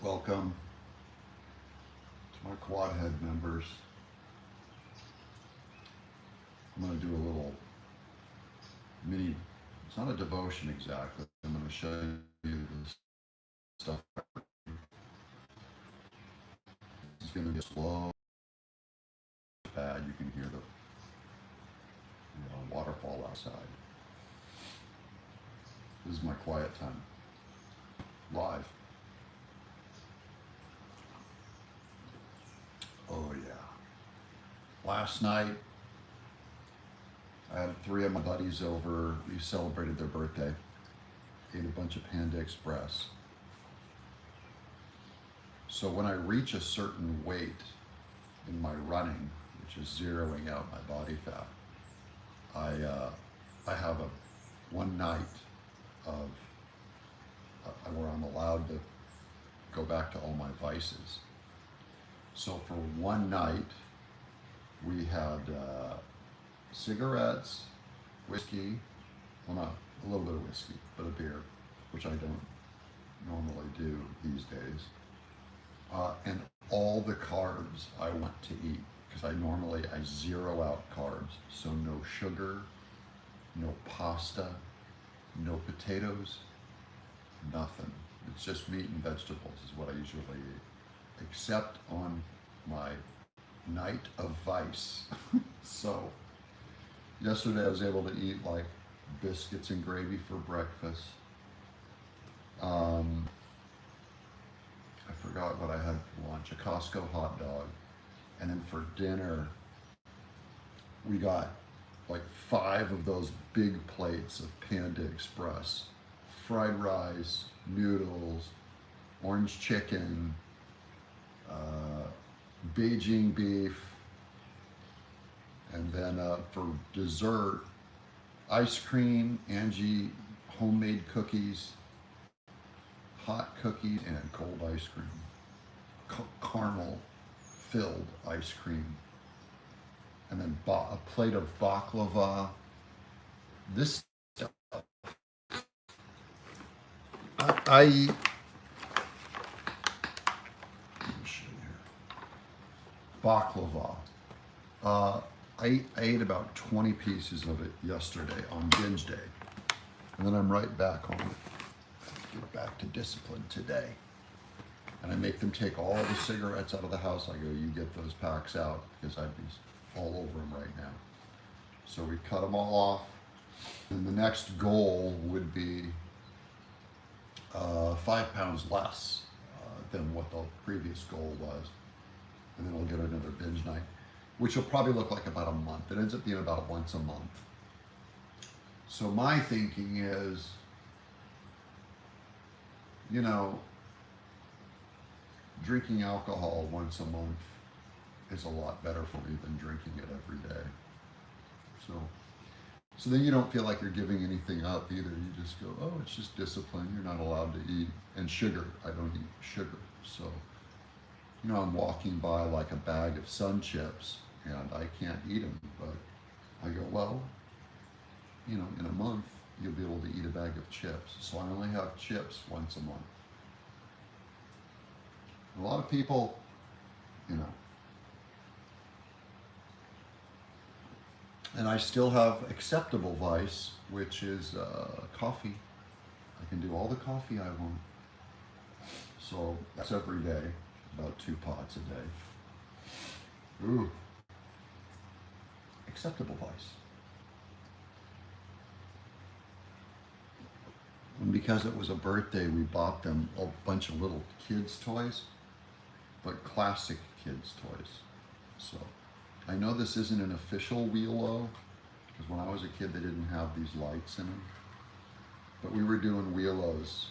Welcome to my quad head members. I'm going to do a little mini, it's not a devotion exactly. I'm going to show you this stuff. It's going to be slow, bad. You can hear the waterfall outside. This is my quiet time. Live. Oh yeah. Last night, I had 3 of my buddies over. We celebrated their birthday. Ate a bunch of Panda Express. So when I reach a certain weight in my running, which is zeroing out my body fat, I have one night of where I'm allowed to go back to all my vices. So for one night, we had cigarettes, whiskey, well, not a little bit of whiskey, but a beer, which I don't normally do these days, and all the carbs I want to eat, because I zero out carbs. So no sugar, no pasta, no potatoes, nothing. It's just meat and vegetables is what I usually eat, except on my night of vice. So yesterday I was able to eat like biscuits and gravy for breakfast. I forgot what I had for lunch, a Costco hot dog. And then for dinner, we got like 5 of those big plates of Panda Express. Fried rice, noodles, orange chicken, Beijing beef, and then for dessert, ice cream, Angie homemade cookies, hot cookies, and cold ice cream, caramel filled ice cream, and then a plate of baklava. This stuff I eat. Baklava. I ate about 20 pieces of it yesterday on binge day. And then I'm right back on it. Get back to discipline today. And I make them take all the cigarettes out of the house. I go, you get those packs out, because I'd be all over them right now. So we cut them all off. And the next goal would be 5 pounds less than what the previous goal was. And then I'll get another binge night, which will probably look like about a month. It ends up being about once a month. So my thinking is, drinking alcohol once a month is a lot better for me than drinking it every day. So then you don't feel like you're giving anything up either. You just go, oh, it's just discipline. You're not allowed to eat. And sugar, I don't eat sugar. So I'm walking by like a bag of Sun Chips and I can't eat them, but I go, well, in a month, you'll be able to eat a bag of chips. So I only have chips once a month. A lot of people, and I still have acceptable vice, which is coffee. I can do all the coffee I want. So that's every day. About 2 pots a day. Ooh. Acceptable vice. And because it was a birthday, we bought them a bunch of little kids' toys, but classic kids' toys. So I know this isn't an official Wheelo, because when I was a kid, they didn't have these lights in them. But we were doing Wheelos.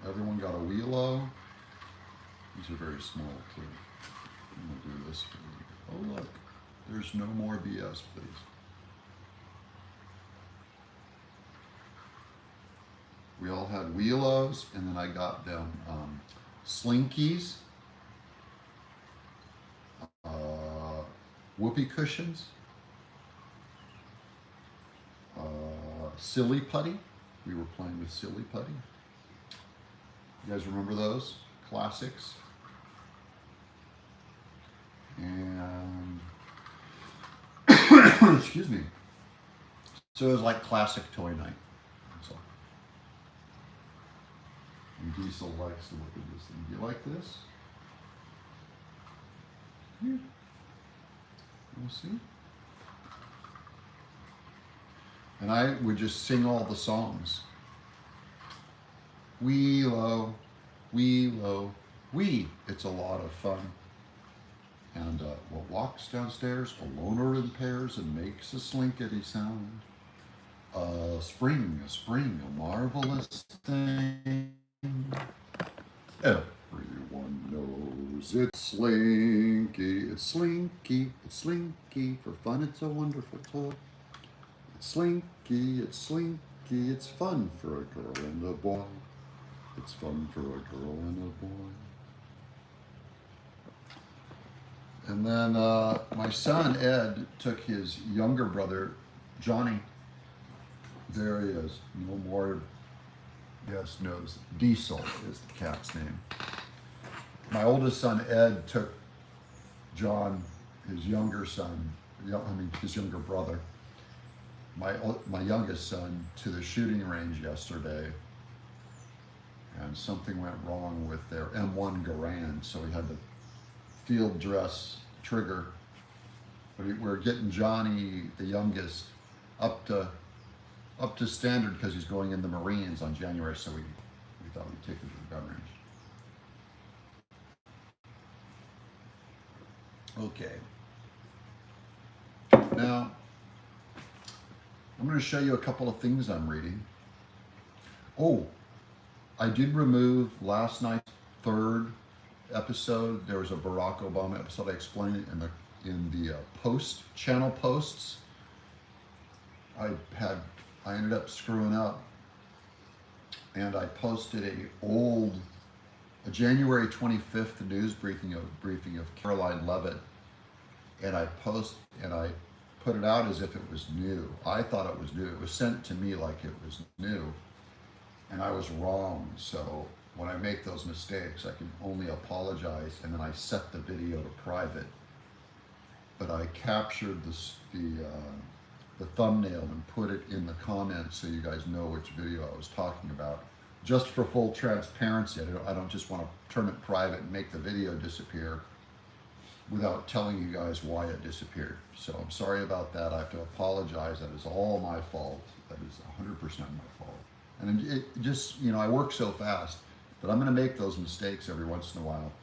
Everyone got a Wheelo. These are very small too. I'm gonna do this for you. Oh look, there's no more BS, please. We all had Wheelos, and then I got them Slinkies, whoopee cushions, Silly Putty. We were playing with Silly Putty. You guys remember those? classics. And excuse me. So it was like classic toy night. So, and Diesel likes to look at this thing. Do you like this? Here. We'll see. And I would just sing all the songs. Wee-lo, wee-lo, wee. It's a lot of fun. And what walks downstairs alone or in pairs and makes a slinkety sound. Spring, a marvelous thing. Everyone knows it's slinky, it's slinky, it's slinky. For fun, it's a wonderful toy. It's slinky, it's slinky, it's fun for a girl and a boy. It's fun for a girl and a boy. And then my son Ed took his younger brother Johnny. There he is. No more. Yes, knows. Diesel is the cat's name. My oldest son Ed took John, his younger son, his younger brother, my youngest son, to the shooting range yesterday. And something went wrong with their M1 Garand, so we had to field dress trigger. But we're getting Johnny, the youngest, up to standard because he's going in the Marines on January, so we thought we'd take him to the gun range. Okay. Now, I'm going to show you a couple of things I'm reading. Oh, I did remove last night's third episode. There was a Barack Obama episode. I explained it in the channel posts. I ended up screwing up, and I posted a January 25th news briefing of Caroline Leavitt, and I put it out as if it was new. I thought it was new. It was sent to me like it was new, and I was wrong. So when I make those mistakes, I can only apologize, and then I set the video to private. But I captured the thumbnail and put it in the comments so you guys know which video I was talking about. Just for full transparency, I don't just want to turn it private and make the video disappear without telling you guys why it disappeared. So I'm sorry about that. I have to apologize. That is all my fault. That is 100% my fault. And it just, I work so fast, but I'm going to make those mistakes every once in a while.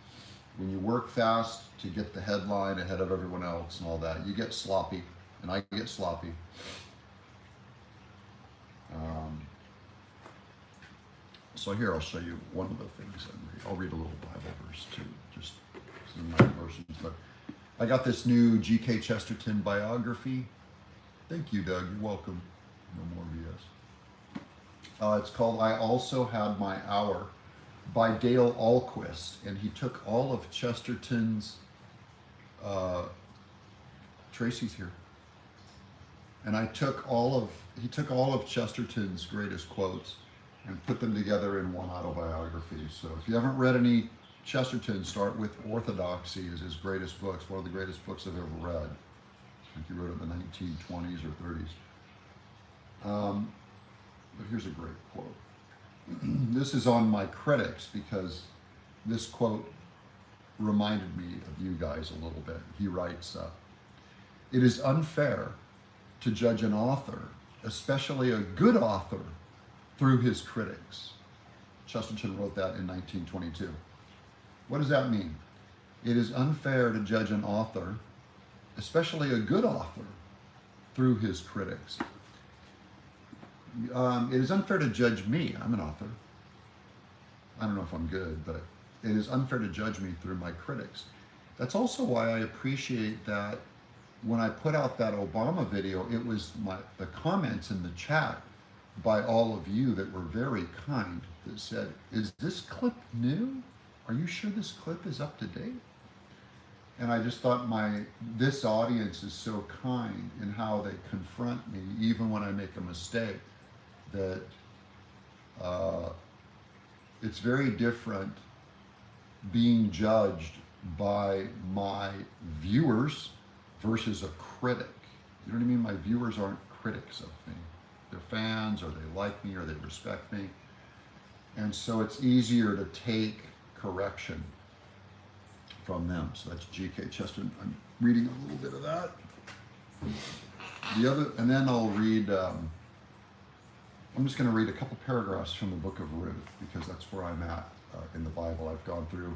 When you work fast to get the headline ahead of everyone else and all that, you get sloppy, and I get sloppy. So here, I'll show you one of the things I'm reading. I'll read a little Bible verse too, just some of my versions. But I got this new G.K. Chesterton biography. Thank you, Doug. You're welcome. No more BS. It's called I Also Had My Hour by Dale Ahlquist, and he took all of Chesterton's, Tracy's here, and he took all of Chesterton's greatest quotes and put them together in one autobiography. So if you haven't read any Chesterton, start with Orthodoxy is his greatest books, one of the greatest books I've ever read. I think he wrote it in the 1920s or 30s. But here's a great quote. This is on my critics because this quote reminded me of you guys a little bit. He writes, "It is unfair to judge an author, especially a good author, through his critics." Chesterton wrote that in 1922. What does that mean? It is unfair to judge an author, especially a good author, through his critics. It is unfair to judge me. I'm an author. I don't know if I'm good, but it is unfair to judge me through my critics. That's also why I appreciate that when I put out that Obama video, it was the comments in the chat by all of you that were very kind that said, "Is this clip new? Are you sure this clip is up to date?" And I just thought this audience is so kind in how they confront me, even when I make a mistake, that it's very different being judged by my viewers versus a critic. You know what I mean? My viewers aren't critics of me. They're fans, or they like me, or they respect me. And so it's easier to take correction from them. So that's G.K. Chesterton. I'm reading a little bit of that. And then I'll read, I'm just going to read a couple paragraphs from the book of Ruth, because that's where I'm at in the Bible. I've gone through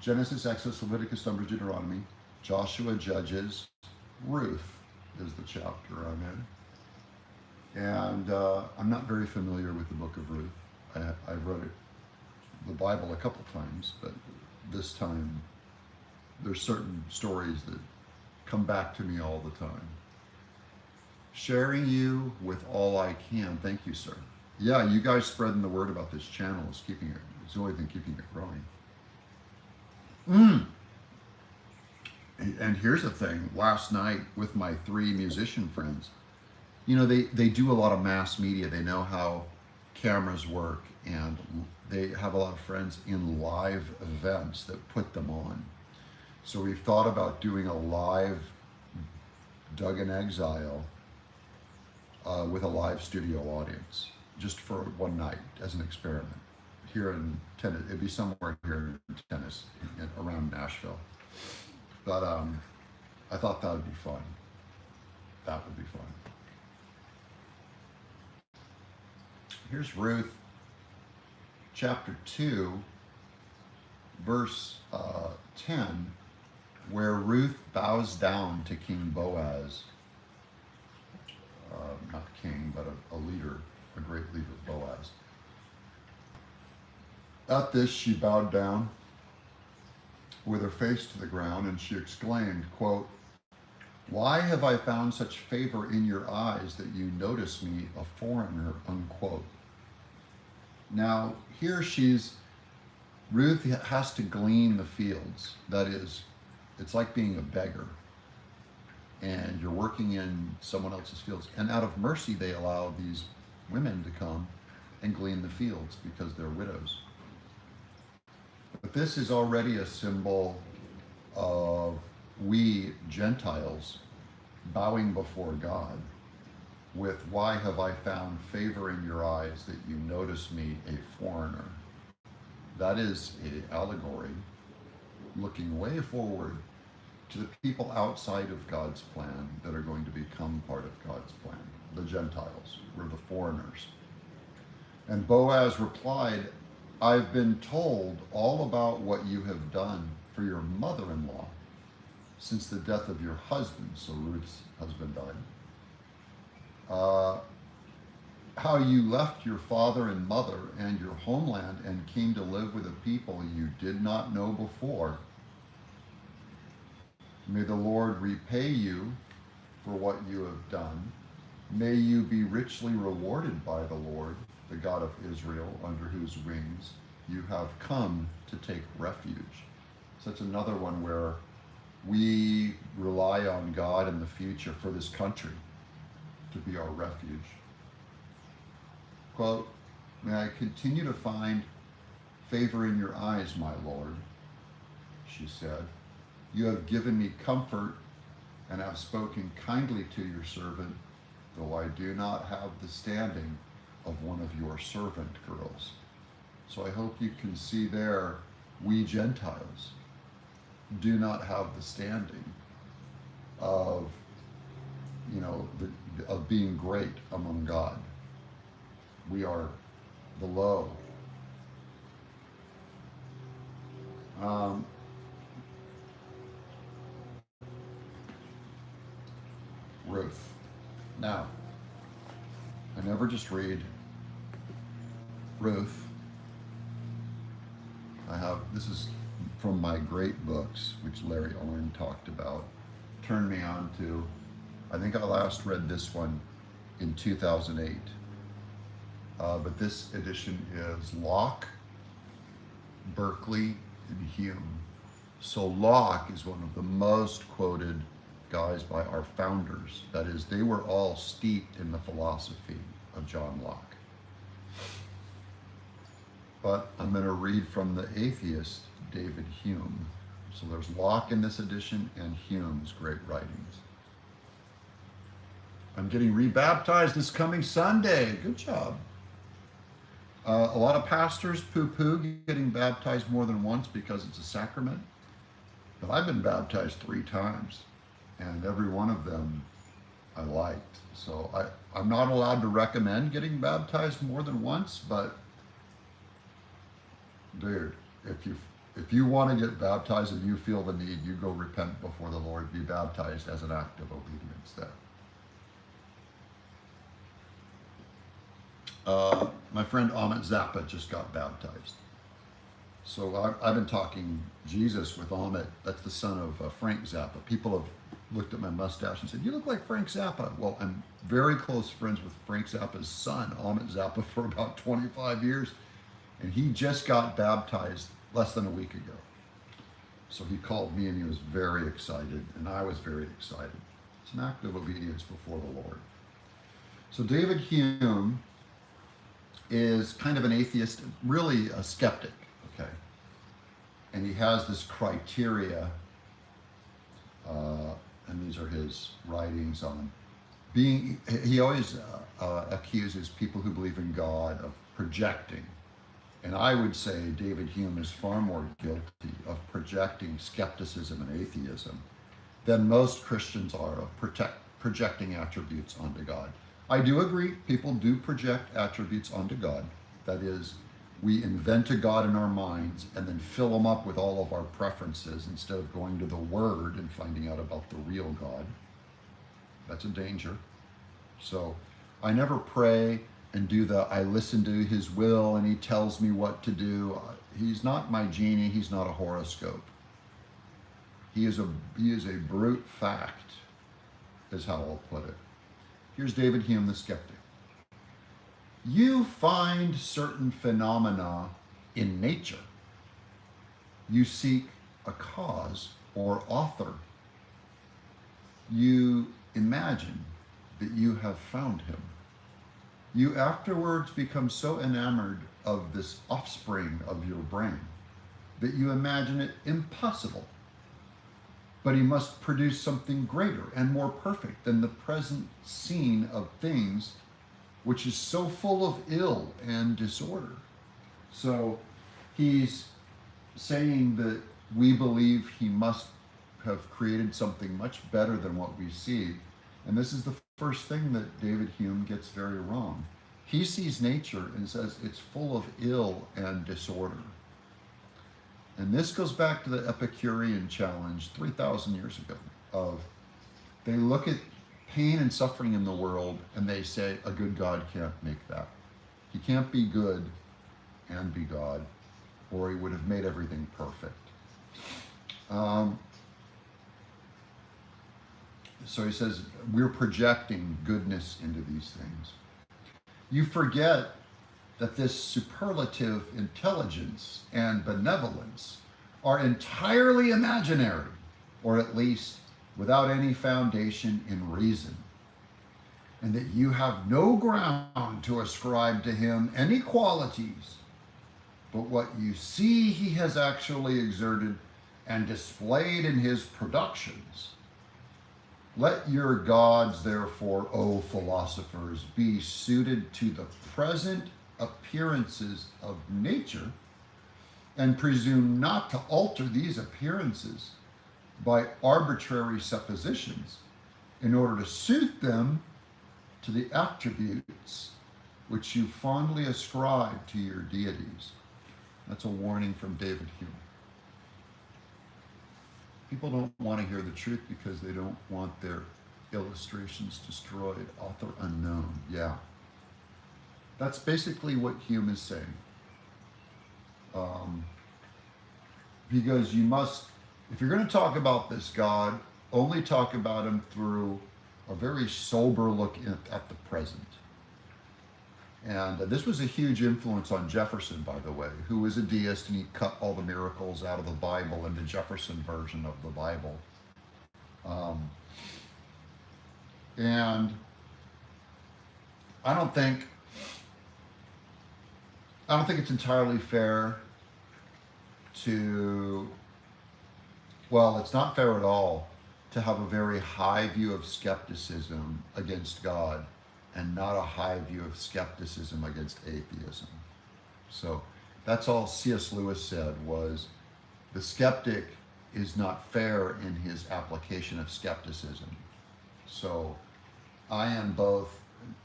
Genesis, Exodus, Leviticus, Numbers, Deuteronomy, Joshua, Judges, Ruth is the chapter I'm in. And I'm not very familiar with the book of Ruth. I wrote the Bible a couple times, but this time there's certain stories that come back to me all the time. Sharing you with all I can. Thank you, sir. Yeah, you guys spreading the word about this channel is keeping it, it's the only thing keeping it growing. And here's the thing, last night with my 3 musician friends, you know, they do a lot of mass media. They know how cameras work, and they have a lot of friends in live events that put them on. So we've thought about doing a live Doug in Exile with a live studio audience, just for one night as an experiment here in Tennessee. It'd be somewhere here in Tennessee, around Nashville. But I thought that would be fun. That would be fun. Here's Ruth, chapter 2, verse 10, where Ruth bows down to King Boaz. Not king, but a leader, a great leader, Boaz. At this, she bowed down with her face to the ground, and she exclaimed, quote, "Why have I found such favor in your eyes that you notice me a foreigner," unquote. Now, here Ruth has to glean the fields. That is, it's like being a beggar, and you're working in someone else's fields. And out of mercy, they allow these women to come and glean the fields because they're widows. But this is already a symbol of we Gentiles bowing before God with, "Why have I found favor in your eyes that you notice me a foreigner?" That is an allegory looking way forward to the people outside of God's plan that are going to become part of God's plan. The Gentiles were the foreigners. And Boaz replied, "I've been told all about what you have done for your mother-in-law since the death of your husband," so Ruth's husband died. "How you left your father and mother and your homeland and came to live with a people you did not know before. May the Lord repay you for what you have done. May you be richly rewarded by the Lord, the God of Israel, under whose wings you have come to take refuge." So that's another one where we rely on God in the future for this country to be our refuge. Quote, "May I continue to find favor in your eyes, my Lord," she said. "You have given me comfort and have spoken kindly to your servant, though I do not have the standing of one of your servant girls." So I hope you can see there, we Gentiles do not have the standing of, of being great among God. We are the low. Ruth. Now, I never just read Ruth. This is from my great books, which Larry Owen talked about, turned me on to, I think I last read this one in 2008. But this edition is Locke, Berkeley, and Hume. So Locke is one of the most quoted guys by our founders. That is, they were all steeped in the philosophy of John Locke. But I'm going to read from the atheist David Hume. So there's Locke in this edition and Hume's great writings. I'm getting rebaptized this coming Sunday. Good job. A lot of pastors poo-poo getting baptized more than once because it's a sacrament. But I've been baptized 3 times, and every one of them I liked. So I'm not allowed to recommend getting baptized more than once, but dude, if you want to get baptized and you feel the need, you go repent before the Lord, be baptized as an act of obedience there. My friend Amit Zappa just got baptized. So I've been talking Jesus with Amit. That's the son of Frank Zappa. People have looked at my mustache and said, "You look like Frank Zappa." Well, I'm very close friends with Frank Zappa's son, Amit Zappa, for about 25 years. And he just got baptized less than a week ago. So he called me and he was very excited, and I was very excited. It's an act of obedience before the Lord. So David Hume is kind of an atheist, really a skeptic, okay? And he has this criteria, and these are his writings on being, he always accuses people who believe in God of projecting. And I would say David Hume is far more guilty of projecting skepticism and atheism than most Christians are of projecting attributes onto God. I do agree, people do project attributes onto God. That is, we invent a God in our minds and then fill them up with all of our preferences instead of going to the Word and finding out about the real God. That's a danger. So I never pray and do I listen to his will and he tells me what to do. He's not my genie, he's not a horoscope. He is a brute fact, is how I'll put it. Here's David Hume, the skeptic. You find certain phenomena in nature. You seek a cause or author. You imagine that you have found him. You afterwards become so enamored of this offspring of your brain that you imagine it impossible. But he must produce something greater and more perfect than the present scene of things, which is so full of ill and disorder. So he's saying that we believe he must have created something much better than what we see. And this is the first thing that David Hume gets very wrong. He sees nature and says it's full of ill and disorder. And this goes back to the Epicurean challenge 3,000 years ago of they look at pain and suffering in the world and they say a good God can't make that. He can't be good and be God, or he would have made everything perfect. So he says, we're projecting goodness into these things. You forget that this superlative intelligence and benevolence are entirely imaginary, or at least without any foundation in reason, and that you have no ground to ascribe to him any qualities, but what you see he has actually exerted and displayed in his productions. Let your gods, therefore, O philosophers, be suited to the present appearances of nature, and presume not to alter these appearances by arbitrary suppositions in order to suit them to the attributes which you fondly ascribe to your deities. That's a warning from David Hume. People don't want to hear the truth because they don't want their illustrations destroyed. Author unknown. Yeah. That's basically what Hume is saying. Because you must, if you're going to talk about this God, only talk about him through a very sober look at the present. And this was a huge influence on Jefferson, by the way, who was a deist, and he cut all the miracles out of the Bible into Jefferson version of the Bible. And I don't think it's entirely fair to, well, it's not fair at all to have a very high view of skepticism against God and not a high view of skepticism against atheism. So that's all C.S. Lewis said, was the skeptic is not fair in his application of skepticism. So I am both,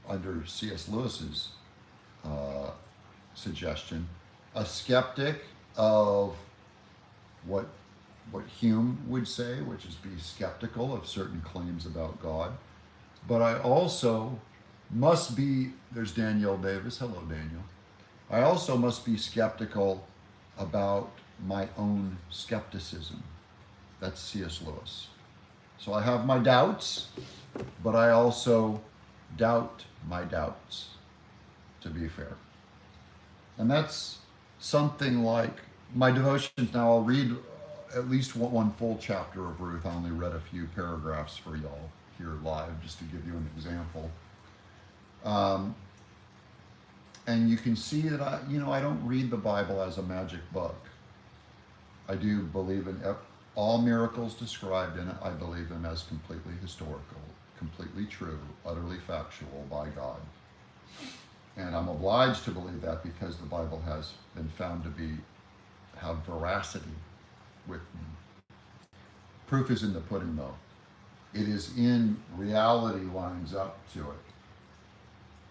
under C.S. Lewis's suggestion, a skeptic of what Hume would say, which is be skeptical of certain claims about God. But I also must be, there's Danielle Davis. Hello, Daniel. I also must be skeptical about my own skepticism. That's C.S. Lewis. So I have my doubts, but I also doubt my doubts, to be fair. And that's something like my devotions. Now I'll read at least one full chapter of Ruth. I only read a few paragraphs for y'all here live, just to give you an example. And you can see that I don't read the Bible as a magic book. I do believe in all miracles described in it. I believe them as completely historical, completely true, utterly factual by God. And I'm obliged to believe that because the Bible has been found to have veracity with me. Proof is in the pudding, though. It is in reality lines up to it.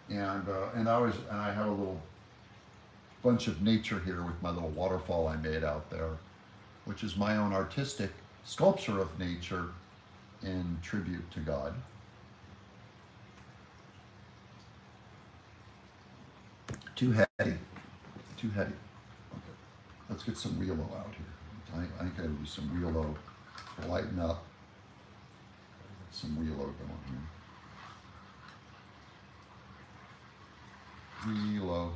And I have a little bunch of nature here with my little waterfall I made out there, which is my own artistic sculpture of nature in tribute to God. Too heady. Okay. Let's get some Wheelo out here. I think I gotta do some Wheelo to lighten up. Get some Wheelo going here. Wheelo.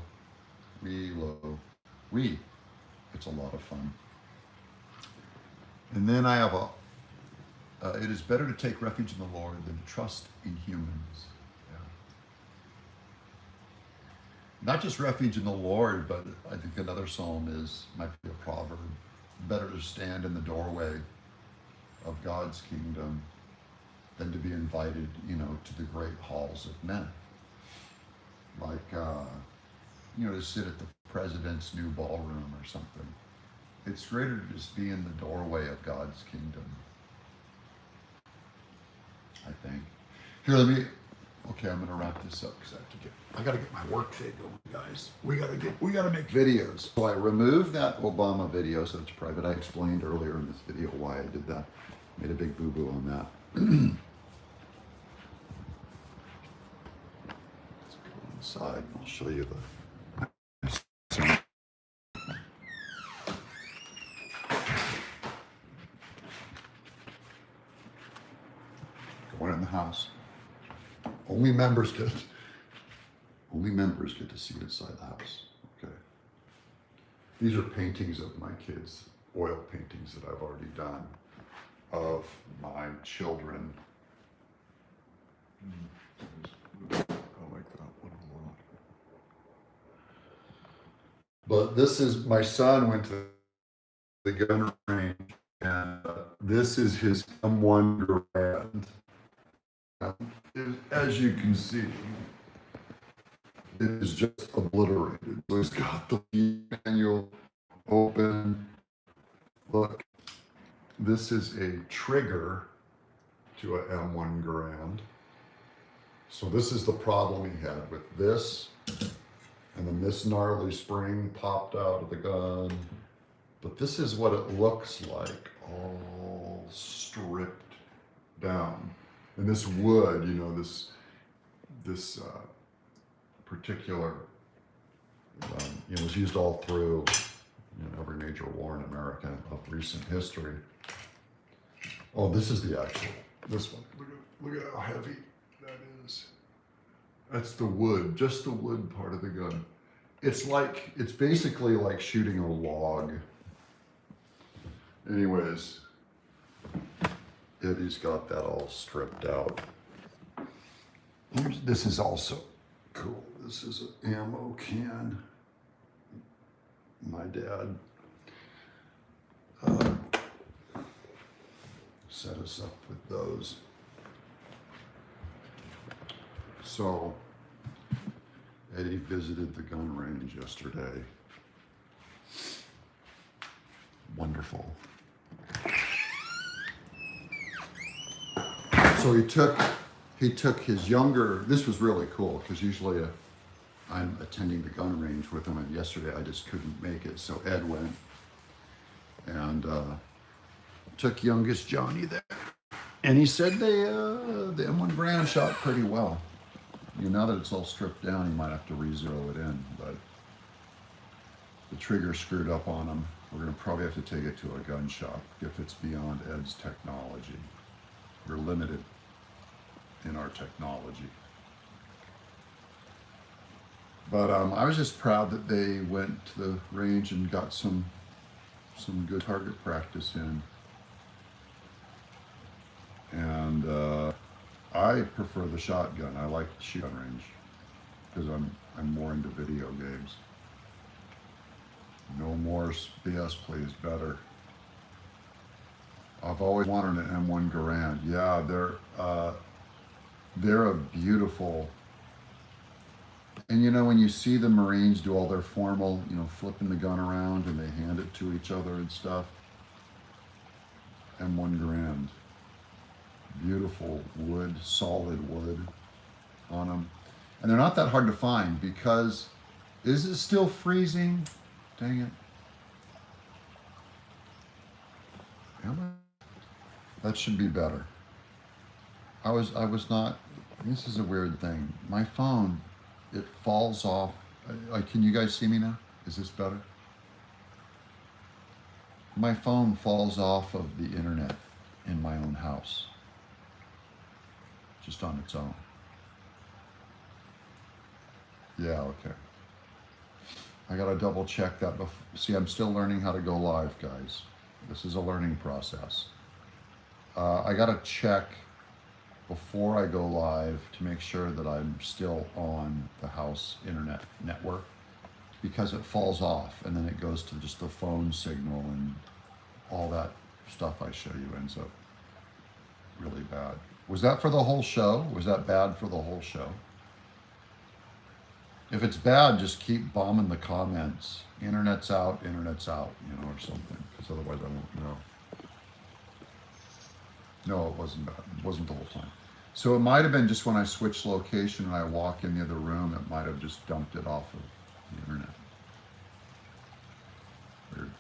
It's a lot of fun. And then I have it is better to take refuge in the Lord than to trust in humans. Yeah. Not just refuge in the Lord, but I think another psalm might be a proverb. Better to stand in the doorway of God's kingdom than to be invited, to the great halls of men. Like, to sit at the president's new ballroom or something. It's greater to just be in the doorway of God's kingdom, I think. Here, I'm gonna wrap this up because I gotta get my work day going, guys. We gotta make videos. So I removed that Obama video, so it's private. I explained earlier in this video why I did that. Made a big boo-boo on that. Let's go inside and I'll show you the going in the house. Only members get to see inside the house. Okay. These are paintings of my kids, oil paintings that I've already done of my children. I like that one a lot. But this is, my son went to the gun range, and this is his M1 Garand. As you can see, it is just obliterated. So it's got the manual open. Look, this is a trigger to a M1 Garand. So this is the problem he had with this, and then this gnarly spring popped out of the gun. But this is what it looks like, all stripped down. And this wood, this particular, was used all through every major war in America of recent history. Oh, this is this one. Look at how heavy that is. That's the wood, just the wood part of the gun. It's basically like shooting a log. Anyways, Eddie's got that all stripped out. This is also cool. This is an ammo can. My dad set us up with those. So Eddie visited the gun range yesterday. Wonderful. So he took his younger, this was really cool because usually I'm attending the gun range with him, and yesterday I just couldn't make it. So Ed went and took youngest Johnny there. And he said the M1 Grand shot pretty well. You know, now that it's all stripped down, you might have to re-zero it in, but the trigger screwed up on him. We're gonna probably have to take it to a gun shop if it's beyond Ed's technology. We're limited in our technology. But I was just proud that they went to the range and got some good target practice in. And I prefer the shotgun. I like the shotgun range because I'm more into video games. No more BS, please. Better. I've always wanted an M1 Garand. Yeah, they're a beautiful. And you know, when you see the Marines do all their formal, you know, flipping the gun around and they hand it to each other and stuff. M1 Garand. Beautiful wood, solid wood on them. And they're not that hard to find because, is it still freezing? Dang it. That should be better. I was not, this is a weird thing. My phone, it falls off. Can you guys see me now? Is this better? My phone falls off of the internet in my own house. Just on its own. Yeah, okay. I gotta double check that. See, I'm still learning how to go live, guys. This is a learning process. I gotta check before I go live to make sure that I'm still on the house internet network, because it falls off and then it goes to just the phone signal, and all that stuff I show you ends up really bad. Was that for the whole show? Was that bad for the whole show? If it's bad, just keep bombing the comments. Internet's out, you know, or something, because otherwise I won't know. No, it wasn't bad. It wasn't the whole time. So it might have been just when I switched location and I walk in the other room, it might have just dumped it off of the internet. Weird.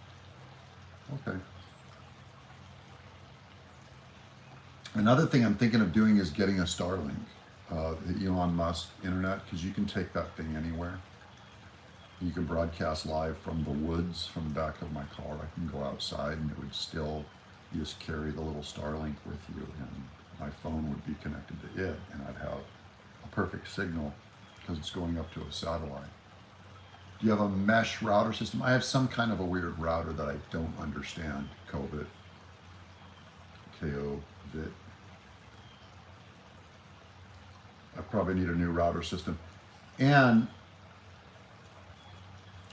Okay. Another thing I'm thinking of doing is getting a Starlink, the Elon Musk internet, because you can take that thing anywhere. You can broadcast live from the woods, from the back of my car. I can go outside and it would still, you just carry the little Starlink with you, and my phone would be connected to it, and I'd have a perfect signal because it's going up to a satellite. Do you have a mesh router system? I have some kind of a weird router that I don't understand. COVID. K-O-VIT. I probably need a new router system. And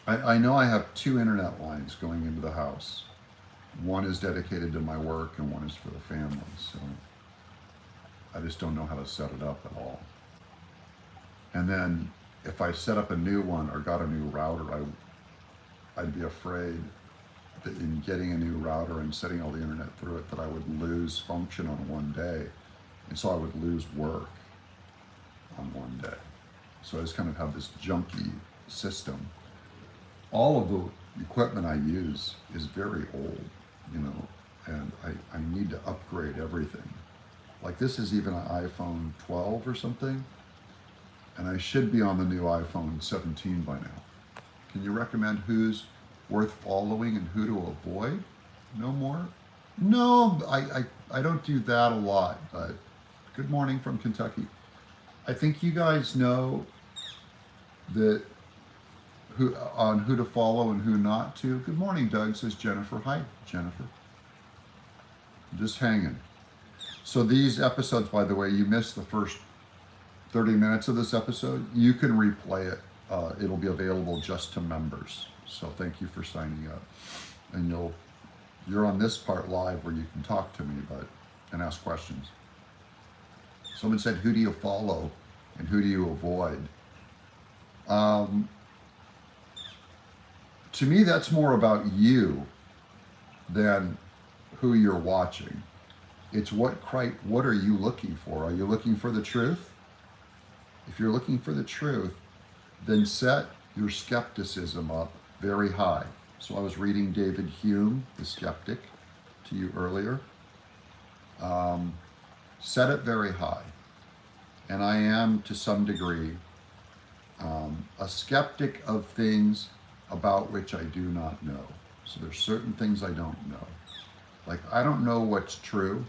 I know I have 2 internet lines going into the house. One is dedicated to my work and one is for the family. So I just don't know how to set it up at all. And then if I set up a new one or got a new router, I'd be afraid that in getting a new router and setting all the internet through it, that I would lose function on one day. And so I would lose work on one day. So I just kind of have this junky system. All of the equipment I use is very old, you know, and I need to upgrade everything. Like this is even an iPhone 12 or something, and I should be on the new iPhone 17 by now. Can you recommend who's worth following and who to avoid? No more? No, I don't do that a lot, but good morning from Kentucky. I think you guys know that who to follow and who not to. Good morning, Doug, says Jennifer. Hi, Jennifer. I'm just hanging. So these episodes, by the way, you missed the first 30 minutes of this episode. You can replay it. It'll be available just to members. So thank you for signing up. And you're on this part live where you can talk to me, but and ask questions. Someone said, who do you follow and who do you avoid? To me, that's more about you than who you're watching. It's what are you looking for? Are you looking for the truth? If you're looking for the truth, then set your skepticism up very high. So I was reading David Hume, the skeptic, to you earlier. Set it very high. And I am, to some degree, a skeptic of things about which I do not know. So there's certain things I don't know. Like, I don't know what's true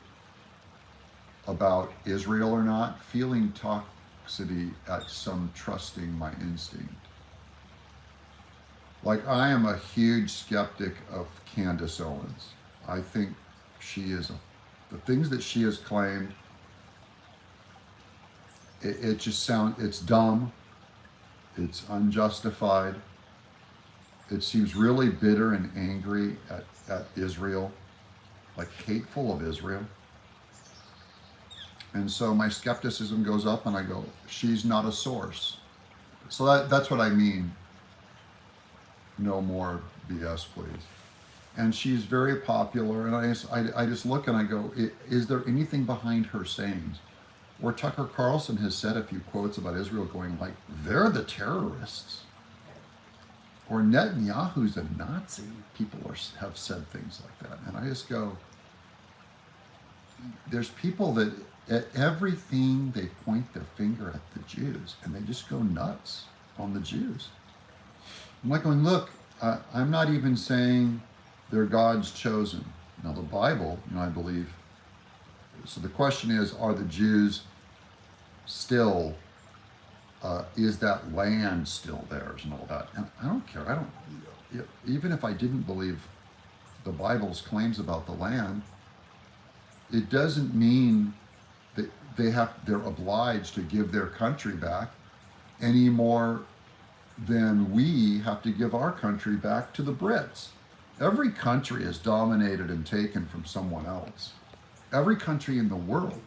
about Israel or not. Feeling toxicity at some trusting my instinct. Like, I am a huge skeptic of Candace Owens. I think she is, the things that she has claimed, it just sounds, it's dumb, it's unjustified. It seems really bitter and angry at Israel, like hateful of Israel. And so my skepticism goes up and I go, she's not a source. So that's what I mean. No more BS, please. And she's very popular, and I just look and I go, is there anything behind her sayings? Or Tucker Carlson has said a few quotes about Israel going like, they're the terrorists. Or Netanyahu's a Nazi. People have said things like that. And I just go, there's people that at everything they point their finger at the Jews, and they just go nuts on the Jews. I'm like going, look, I'm not even saying they're God's chosen. Now the Bible, I believe. So the question is, are the Jews still, is that land still theirs and all that? And I don't care. Even if I didn't believe the Bible's claims about the land, it doesn't mean that they're obliged to give their country back any more than we have to give our country back to the Brits. Every country is dominated and taken from someone else. Every country in the world.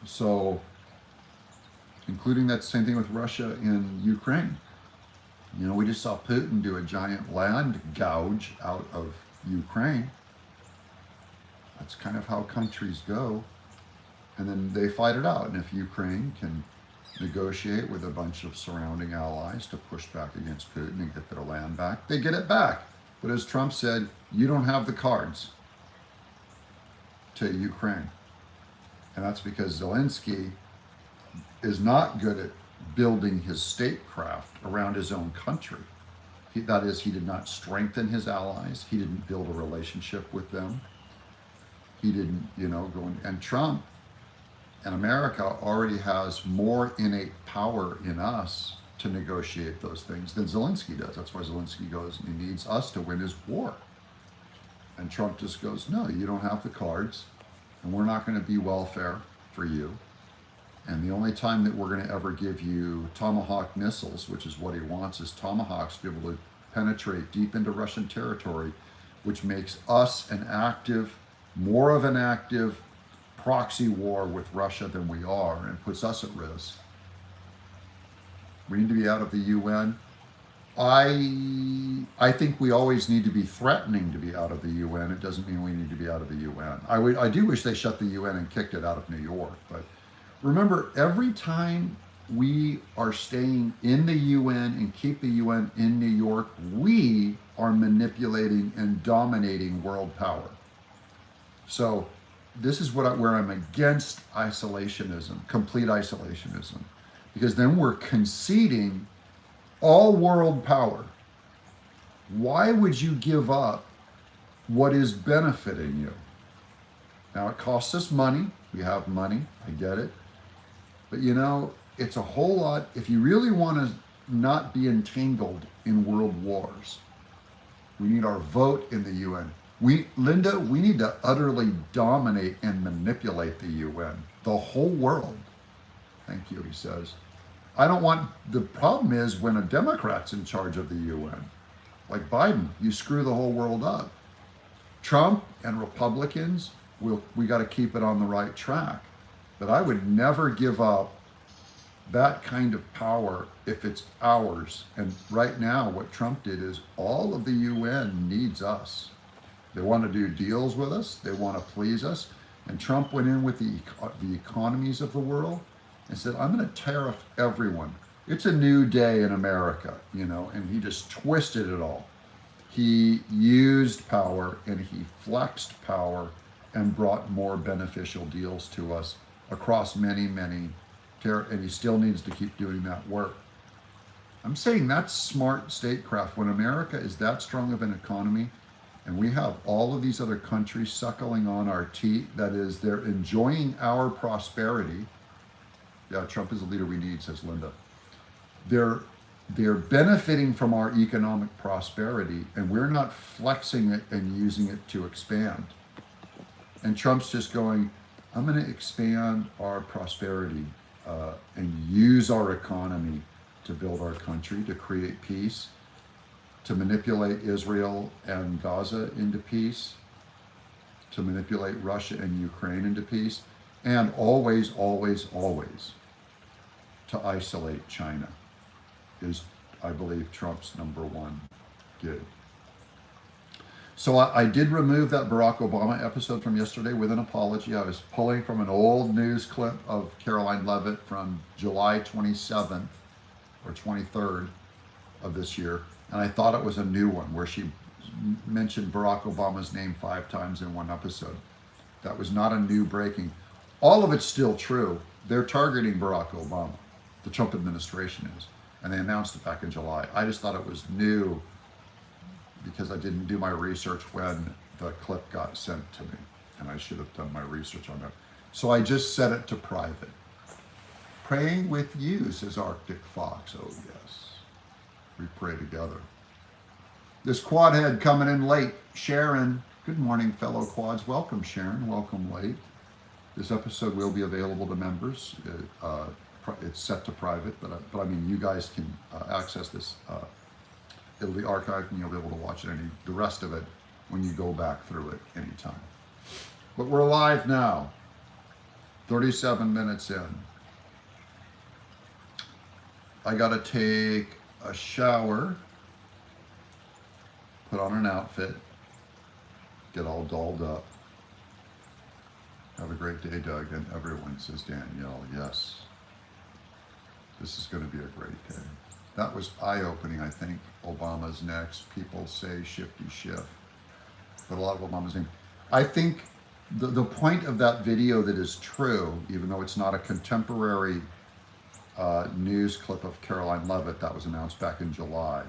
So, including that same thing with Russia and Ukraine. We just saw Putin do a giant land gouge out of Ukraine. That's kind of how countries go. And then they fight it out. And if Ukraine can negotiate with a bunch of surrounding allies to push back against Putin and get their land back, they get it back. But as Trump said, you don't have the cards to Ukraine. And that's because Zelensky is not good at building his statecraft around his own country. That is, he did not strengthen his allies. He didn't build a relationship with them. He didn't, go and Trump and America already has more innate power in us to negotiate those things than Zelensky does. That's why Zelensky goes, he needs us to win his war. And Trump just goes, no, you don't have the cards, and we're not going to be welfare for you. And the only time that we're going to ever give you Tomahawk missiles, which is what he wants, is Tomahawks to be able to penetrate deep into Russian territory, which makes us more of an active proxy war with Russia than we are, and puts us at risk. We need to be out of the UN. I think we always need to be threatening to be out of the UN. It doesn't mean we need to be out of the UN. I do wish they shut the UN and kicked it out of New York. But remember, every time we are staying in the UN and keep the UN in New York, we are manipulating and dominating world power. So this is where I'm against isolationism, complete isolationism, because then we're conceding all world power. Why would you give up what is benefiting you? Now, it costs us money. We have money. I get it. But it's a whole lot. If you really want to not be entangled in world wars, we need our vote in the UN. Linda, we need to utterly dominate and manipulate the UN, the whole world. Thank you, he says. The problem is when a Democrat's in charge of the UN, like Biden, you screw the whole world up. Trump and Republicans we got to keep it on the right track. But I would never give up that kind of power if it's ours. And right now, what Trump did is all of the UN needs us. They want to do deals with us. They want to please us. And Trump went in with the economies of the world and said, I'm going to tariff everyone. It's a new day in America, you know, and he just twisted it all. He used power and he flexed power and brought more beneficial deals to us across many, and he still needs to keep doing that work. I'm saying that's smart statecraft. When America is that strong of an economy and we have all of these other countries suckling on our teat, that is, they're enjoying our prosperity. Yeah, Trump is the leader we need, says Linda. They're benefiting from our economic prosperity, and we're not flexing it and using it to expand. And Trump's just going, I'm going to expand our prosperity and use our economy to build our country, to create peace, to manipulate Israel and Gaza into peace, to manipulate Russia and Ukraine into peace, and always, always, always to isolate China is, I believe, Trump's number one gig. So I did remove that Barack Obama episode from yesterday with an apology. I was pulling from an old news clip of Caroline Leavitt from July 27th or 23rd of this year. And I thought it was a new one where she mentioned Barack Obama's name 5 times in one episode. That was not a new breaking. All of it's still true. They're targeting Barack Obama. The Trump administration is. And they announced it back in July. I just thought it was new because I didn't do my research when the clip got sent to me. And I should have done my research on that. So I just set it to private. Praying with you, says Arctic Fox. Oh, yes. We pray together. This quad head coming in late. Sharon. Good morning, fellow quads. Welcome, Sharon. Welcome late. This episode will be available to members. It's set to private, but I mean, you guys can access this. It'll be archived and you'll be able to watch it the rest of it when you go back through it anytime. But we're live now, 37 minutes in. I gotta take a shower, put on an outfit, get all dolled up. Have a great day, Doug, and everyone, says Danielle. Yes, this is going to be a great day. That was eye-opening, I think. Obama's next. People say shifty shift. But a lot of Obama's name. I think the point of that video that is true, even though it's not a contemporary news clip of Caroline Leavitt that was announced back in July.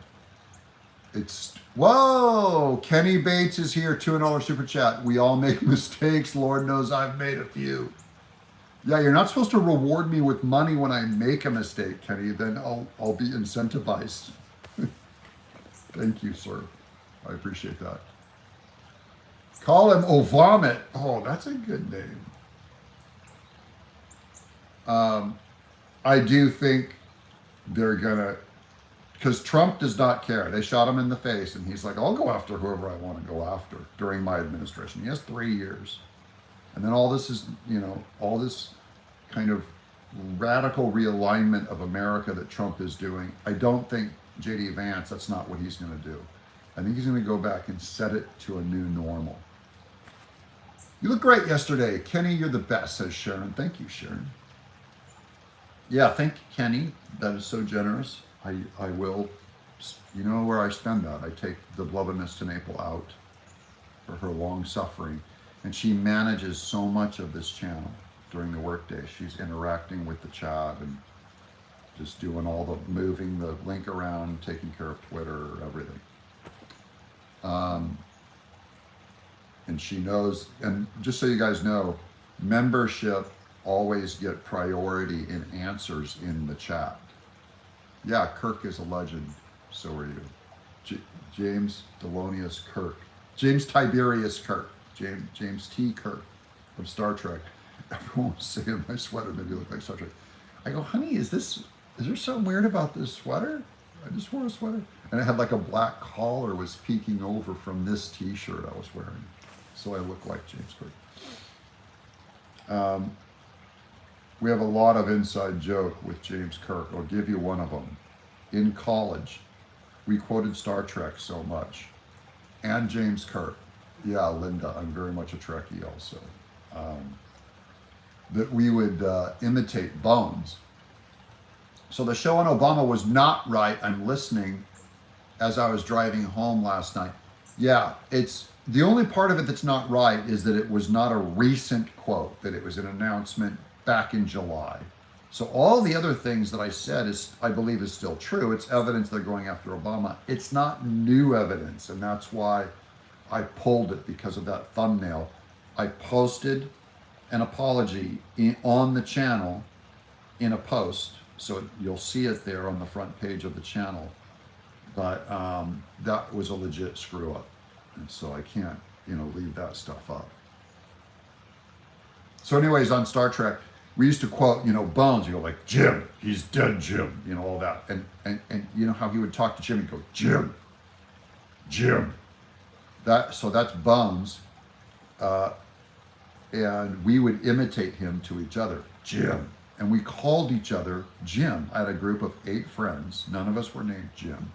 It's, whoa, Kenny Bates is here, $2 super chat. We all make mistakes. Lord knows I've made a few. Yeah, you're not supposed to reward me with money when I make a mistake, Kenny. Then I'll be incentivized. Thank you, sir. I appreciate that. Call him Ovomit. Oh, that's a good name. I do think they're gonna, because Trump does not care. They shot him in the face, and he's like, I'll go after whoever I want to go after during my administration. He has 3 years. And then all this is, all this kind of radical realignment of America that Trump is doing. I don't think J.D. Vance, that's not what he's going to do. I think he's going to go back and set it to a new normal. You look great yesterday. Kenny, you're the best, says Sharon. Thank you, Sharon. Yeah, thank you, Kenny. That is so generous. I will, you know where I spend that. I take the beloved Miss Tenaple out for her long suffering. And she manages so much of this channel during the workday. She's interacting with the chat and just doing all the moving the link around, taking care of Twitter, everything. And she knows, and just so you guys know, membership always get priority in answers in the chat. Yeah, Kirk is a legend. So are you. James Delonius Kirk. James Tiberius Kirk. James T. Kirk from Star Trek. Everyone was saying my sweater made me look like Star Trek. I go, honey, is there something weird about this sweater? I just wore a sweater. And it had like a black collar was peeking over from this t-shirt I was wearing. So I look like James Kirk. We have a lot of inside joke with James Kirk. I'll give you one of them. In college, we quoted Star Trek so much, and James Kirk. Yeah, Linda, I'm very much a Trekkie also. That we would imitate Bones. So the show on Obama was not right. I'm listening as I was driving home last night. Yeah, it's the only part of it that's not right is that it was not a recent quote, that it was an announcement back in July. So all the other things that I said is, I believe, is still true. It's evidence they're going after Obama. It's not new evidence, and that's why I pulled it, because of that thumbnail. I posted an apology on the channel in a post, so you'll see it there on the front page of the channel. But that was a legit screw up, and so I can't, leave that stuff up. So anyways, on Star Trek, we used to quote, Bones, like, Jim, he's dead, Jim, all that. And you know how he would talk to Jim, he'd go, Jim, Jim. So that's Bones. And we would imitate him to each other, Jim. And we called each other Jim. I had a group of 8 friends. None of us were named Jim,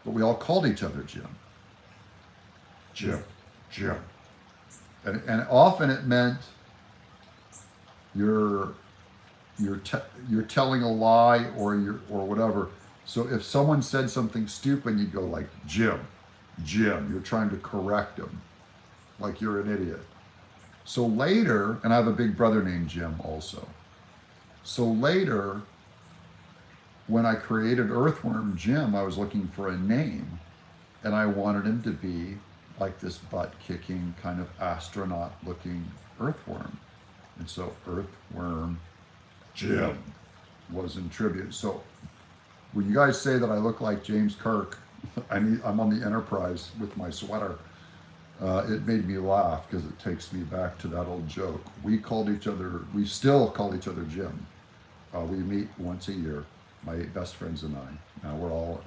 but we all called each other Jim. Jim, Jim. And often it meant you're telling a lie or whatever. So if someone said something stupid, you'd go like, Jim, Jim. You're trying to correct him, like you're an idiot. So later, and I have a big brother named Jim also. So later, when I created Earthworm Jim, I was looking for a name, and I wanted him to be like this butt-kicking kind of astronaut-looking earthworm. And so Earthworm Jim was in tribute. So when you guys say that I look like James Kirk, I'm on the Enterprise with my sweater. It made me laugh because it takes me back to that old joke. We still call each other Jim. We meet once a year, my 8 best friends and I. Now we're all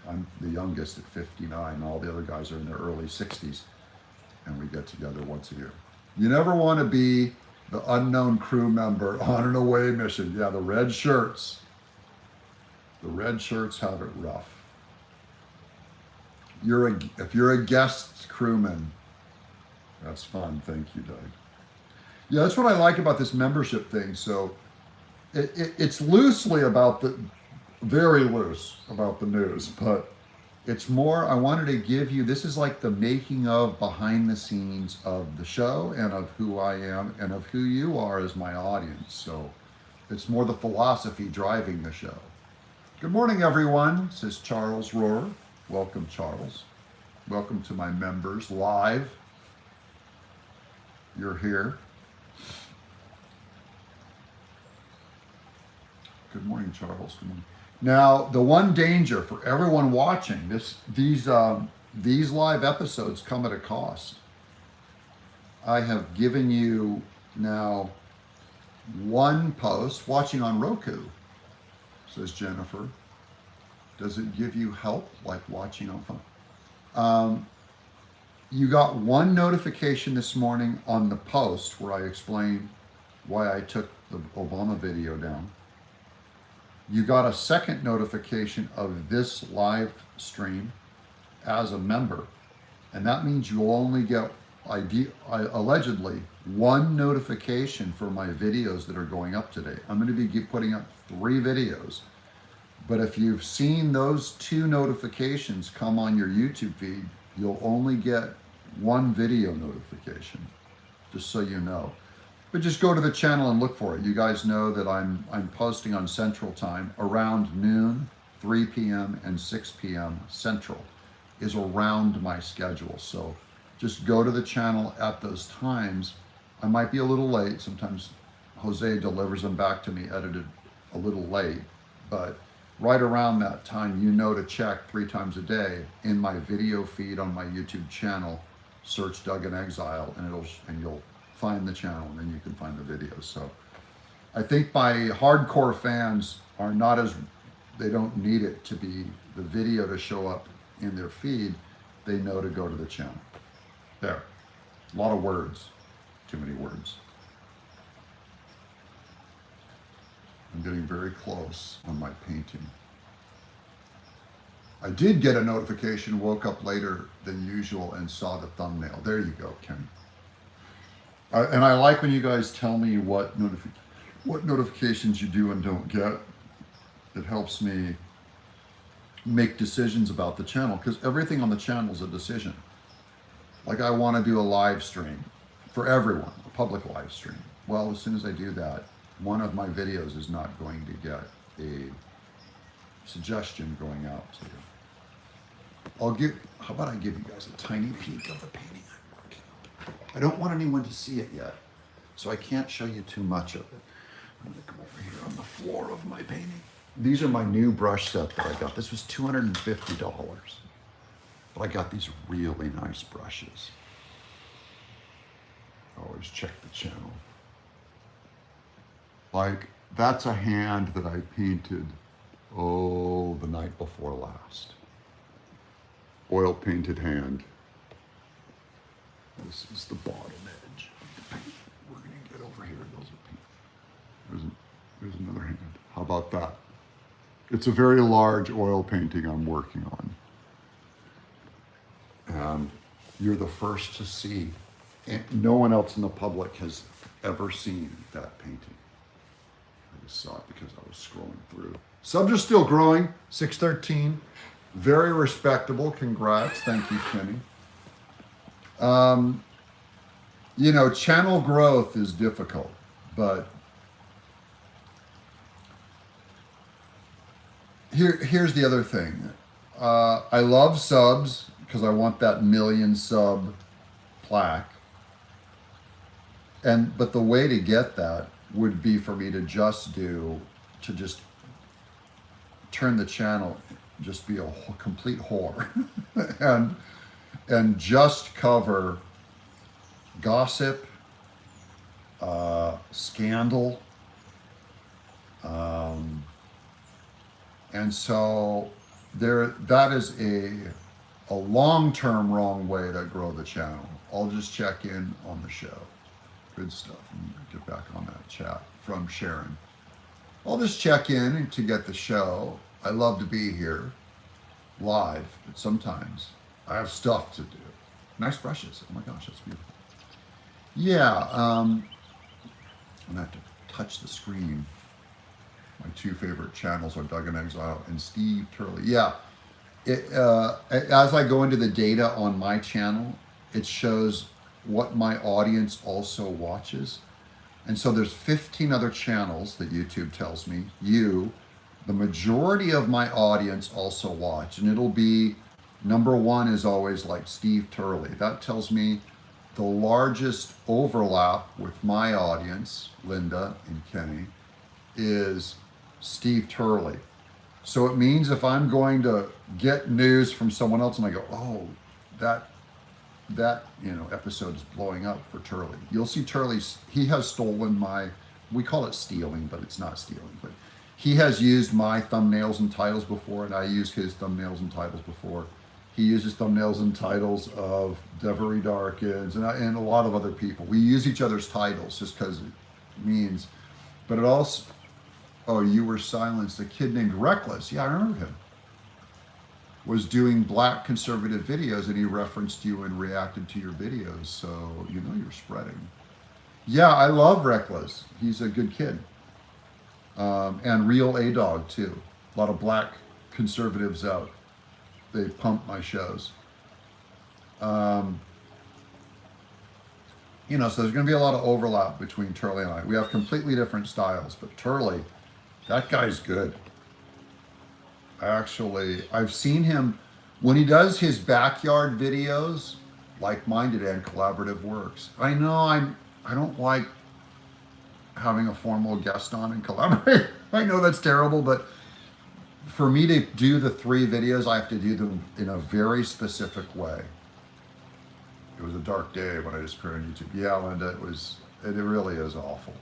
I'm the youngest at 59, and all the other guys are in their early 60s, and we get together once a year. You never want to be the unknown crew member on an away mission. Yeah, the red shirts. The red shirts have it rough. If you're a guest crewman, that's fun. Thank you, Doug. Yeah, that's what I like about this membership thing. So it's loosely very loose about the news, but it's more, I wanted to give you, this is like the making of, behind the scenes of the show and of who I am and of who you are as my audience. So it's more the philosophy driving the show. Good morning, everyone, says Charles Rohr. Welcome, Charles. Welcome to my members live. You're here. Good morning, Charles. Good morning. Now, the one danger for everyone watching these live episodes come at a cost. I have given you now one post. Watching on Roku, says Jennifer. Does it give you help like watching on phone? You got one notification this morning on the post where I explained why I took the Obama video down. You got a second notification of this live stream as a member, and that means you'll only get allegedly one notification for my videos that are going up today. I'm going to be putting up 3 videos. But if you've seen those 2 notifications come on your YouTube feed, you'll only get 1 video notification, just so you know. But just go to the channel and look for it. You guys know that I'm posting on Central Time around noon, 3 p.m. and 6 p.m. Central is around my schedule. So just go to the channel at those times. I might be a little late. Sometimes Jose delivers them back to me edited a little late, but right around that time, to check 3 times a day in my video feed on my YouTube channel. Search Doug in Exile, and you'll find the channel, and then you can find the videos. So I think my hardcore fans are they don't need it to be the video to show up in their feed. They know to go to the channel. There. A lot of words. Too many words. I'm getting very close on my painting. I did get a notification, woke up later than usual and saw the thumbnail. There you go, Ken. And I like when you guys tell me what notifications you do and don't get. It helps me make decisions about the channel, because everything on the channel is a decision. Like, I want to do a live stream for everyone, a public live stream. Well, as soon as I do that, one of my videos is not going to get a suggestion going out to you. How about I give you guys a tiny peek of the painting I'm working on? I don't want anyone to see it yet, so I can't show you too much of it. I'm gonna come over here on the floor of my painting. These are my new brush set that I got. This was $250, but I got these really nice brushes. Always check the channel. Like, that's a hand that I painted, the night before last. Oil painted hand. This is the bottom edge of the paint. We're gonna get over here. Those are paint. There's another hand. How about that? It's a very large oil painting I'm working on. And you're the first to see. And no one else in the public has ever seen that painting. I just saw it because I was scrolling through. Subs are still growing, 613. Very respectable, congrats, thank you, Kenny. You know, channel growth is difficult, but here's the other thing. I love subs because I want that 1,000,000 sub plaque. But the way to get that would be for me to just turn the channel, just be a complete whore and just cover gossip, scandal, and so that is a long-term wrong way to grow the channel. I'll just check in on the show. Good stuff. Get back on that chat from Sharon. I'll just check in to get the show. I love to be here live, but sometimes I have stuff to do. Nice brushes. Oh my gosh, that's beautiful. Yeah, I'm gonna have to touch the screen. My two favorite channels are Doug in Exile and Steve Turley. Yeah, as I go into the data on my channel, it shows what my audience also watches. And so there's 15 other channels that YouTube tells me, the majority of my audience also watch. And it'll be, number one is always like Steve Turley. That tells me the largest overlap with my audience, Linda and Kenny, is Steve Turley. So it means if I'm going to get news from someone else and I go, oh, that episode is blowing up for Turley. You'll see Turley, he has stolen we call it stealing, but it's not stealing, but he has used my thumbnails and titles before, and I use his thumbnails and titles before. He uses thumbnails and titles of Devery Darkins and a lot of other people. We use each other's titles just because it means, but it also, oh, you were silenced. A kid named Reckless. Yeah, I remember him. Was doing black conservative videos and he referenced you and reacted to your videos. So, you know, you're spreading. Yeah, I love Reckless. He's a good kid. And Real A-Dog too. A lot of black conservatives out. They pump my shows. So there's going to be a lot of overlap between Turley and I. We have completely different styles, but Turley, that guy's good. I've seen him when he does his backyard videos, like-minded and collaborative works. I know I don't like having a formal guest on and collaborate. I know that's terrible, but for me to do the 3 videos, I have to do them in a very specific way. It was a dark day when I just appeared on YouTube. Yeah, Linda, it really is awful.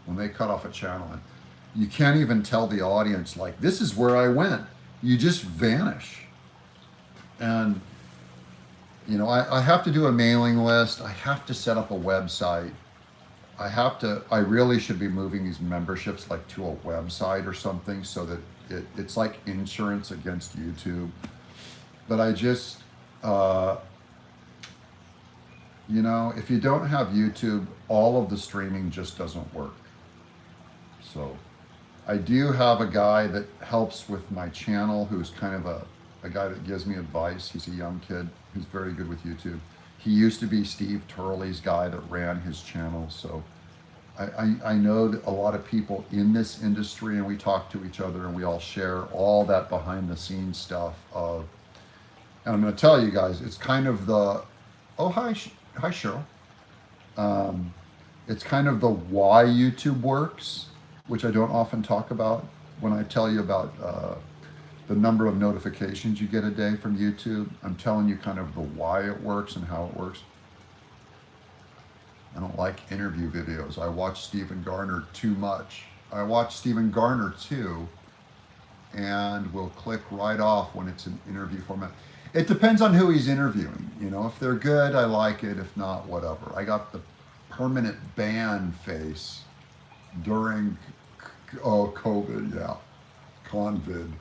When they cut off a channel and you can't even tell the audience, like, this is where I went. You just vanish. And, You know, I have to do a mailing list. I have to set up a website. I really should be moving these memberships like to a website or something so that it's like insurance against YouTube. But I just, you know, if you don't have YouTube, all of the streaming just doesn't work. So I do have a guy that helps with my channel who's kind of a guy that gives me advice. He's a young kid who's very good with YouTube. He used to be Steve Turley's guy that ran his channel. So I know that a lot of people in this industry, and we talk to each other and we all share all that behind the scenes stuff of, and I'm going to tell you guys, it's kind of the, oh, hi Cheryl. It's kind of the why YouTube works, which I don't often talk about when I tell you about the number of notifications you get a day from YouTube. I'm telling you kind of the why it works and how it works. I don't like interview videos. I watch Stephen Garner too much. I watch Stephen Garner too, and will click right off when it's an interview format. It depends on who he's interviewing. You know, if they're good, I like it. If not, whatever. I got the permanent ban face during COVID, yeah, Convid.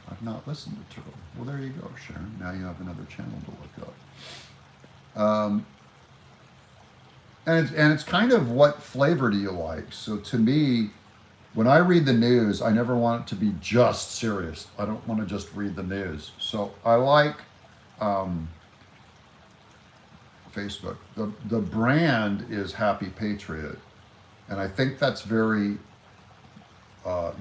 I've not listened to Turtle. Well, there you go, Sharon. Now you have another channel to look up. And it's kind of what flavor do you like? So to me, when I read the news, I never want it to be just serious. I don't want to just read the news. So I like Facebook. The brand is Happy Patriot. And I think that's very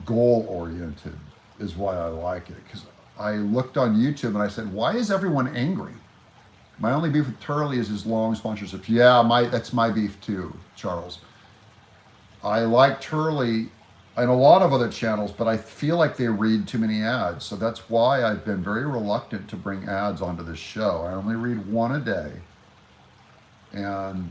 goal-oriented is why I like it. Because I looked on YouTube and I said, why is everyone angry? My only beef with Turley is his long sponsorships. Yeah, that's my beef too, Charles. I like Turley and a lot of other channels, but I feel like they read too many ads. So that's why I've been very reluctant to bring ads onto this show. I only read one a day. And,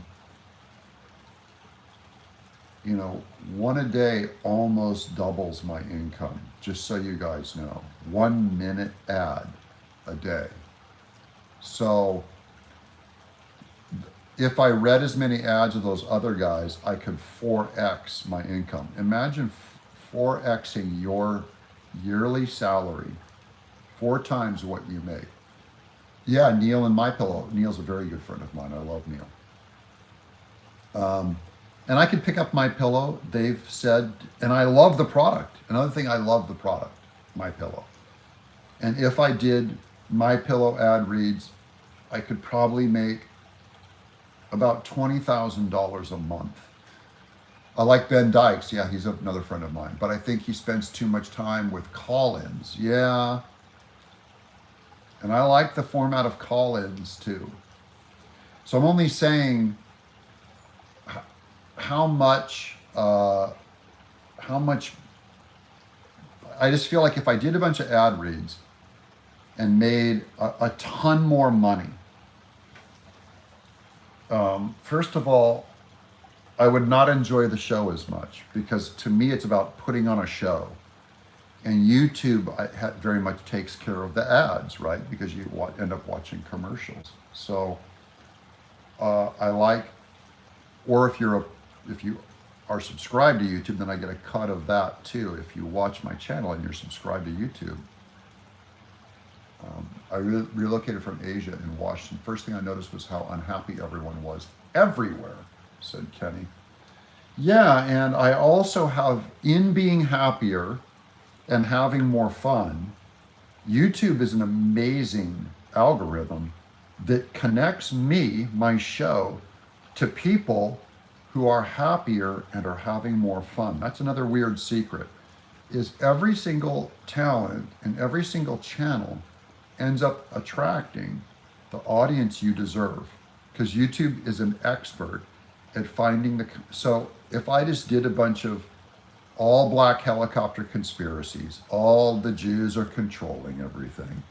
you know, one a day almost doubles my income, just so you guys know. 1 minute ad a day. So if I read as many ads of those other guys, I could 4x my income. Imagine 4xing your yearly salary 4 times what you make. Yeah, Neil and MyPillow. Neil's a very good friend of mine. I love Neil. And I could pick up MyPillow. They've said, and I love the product. Another thing, I love the product, MyPillow. And if I did MyPillow ad reads, I could probably make about $20,000 a month. I like Ben Dykes. Yeah, he's another friend of mine. But I think he spends too much time with call-ins. Yeah. And I like the format of call-ins too. So I'm only saying how much, I just feel like if I did a bunch of ad reads and made a ton more money, first of all, I would not enjoy the show as much because to me it's about putting on a show, and YouTube very much takes care of the ads, right? Because you end up watching commercials. So I like, or if you are subscribed to YouTube, then I get a cut of that too. If you watch my channel and you're subscribed to YouTube. I relocated from Asia in Washington. First thing I noticed was how unhappy everyone was everywhere, said Kenny. Yeah, and I also have, in being happier and having more fun, YouTube is an amazing algorithm that connects me, my show, to people who are happier and are having more fun. That's another weird secret, is every single talent and every single channel ends up attracting the audience you deserve, because YouTube is an expert at finding so if I just did a bunch of all black helicopter conspiracies, all the Jews are controlling everything,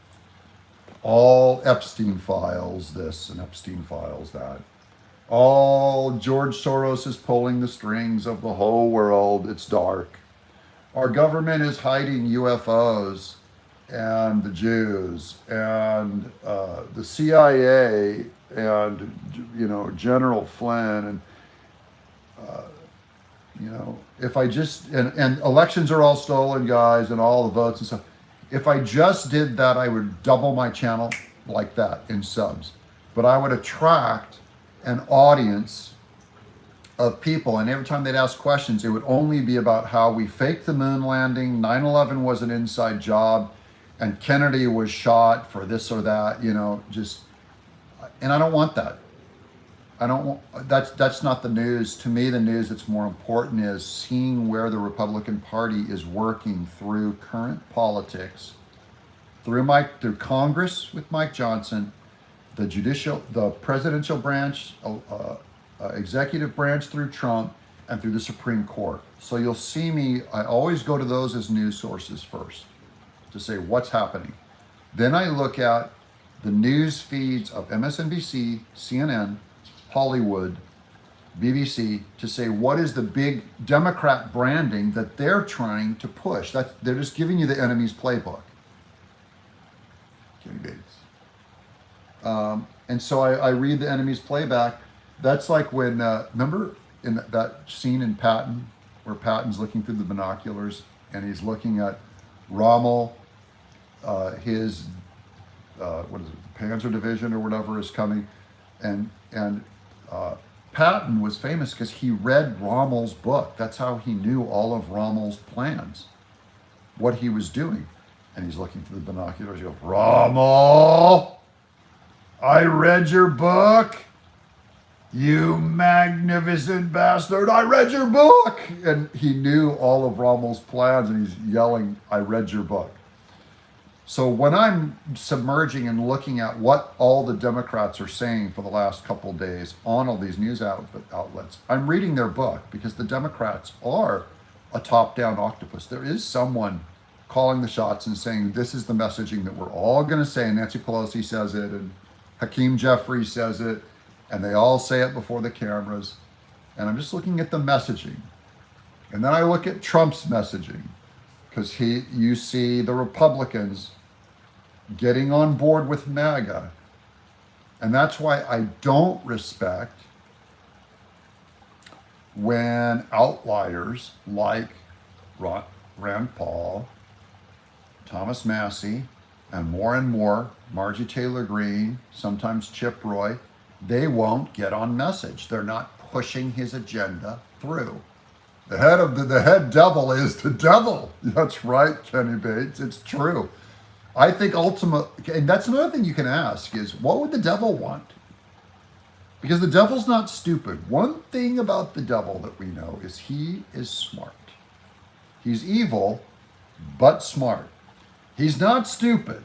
all Epstein files this and Epstein files that, all George Soros is pulling the strings of the whole world, it's dark, our government is hiding UFOs, and the Jews and the CIA and General Flynn and if I just and elections are all stolen, guys, and all the votes and stuff. If I just did that, I would double my channel like that in subs, but I would attract an audience of people, and every time they'd ask questions, it would only be about how we faked the moon landing, 9/11 was an inside job, and Kennedy was shot for this or that, just, and I don't want that. I don't want, that's not the news. To me, the news that's more important is seeing where the Republican Party is working through current politics, through Congress with Mike Johnson, the presidential branch, executive branch through Trump, and through the Supreme Court. So you'll see me, I always go to those as news sources first to say what's happening. Then I look at the news feeds of MSNBC, CNN, Hollywood, BBC to say what is the big Democrat branding that they're trying to push. They're just giving you the enemy's playbook. Kenny Bates. And so I read the enemy's playback. That's like when, remember in that scene in Patton, where Patton's looking through the binoculars and he's looking at Rommel, his, what is it, Panzer Division or whatever is coming. And Patton was famous because he read Rommel's book. That's how he knew all of Rommel's plans, what he was doing. And he's looking through the binoculars. He goes, Rommel, I read your book. You magnificent bastard, I read your book. And he knew all of Rommel's plans and he's yelling, I read your book. So when I'm submerging and looking at what all the Democrats are saying for the last couple of days on all these news outlets, I'm reading their book because the Democrats are a top-down octopus. There is someone calling the shots and saying, this is the messaging that we're all going to say. And Nancy Pelosi says it, and Hakeem Jeffries says it, and they all say it before the cameras. And I'm just looking at the messaging. And then I look at Trump's messaging, because you see the Republicans getting on board with MAGA. And that's why I don't respect when outliers like Rand Paul, Thomas Massey, and more, Margie Taylor Greene, sometimes Chip Roy, they won't get on message. They're not pushing his agenda through. The head devil is the devil. That's right, Kenny Bates. It's true. I think and that's another thing you can ask is, what would the devil want? Because the devil's not stupid. One thing about the devil that we know is he is smart. He's evil, but smart. He's not stupid.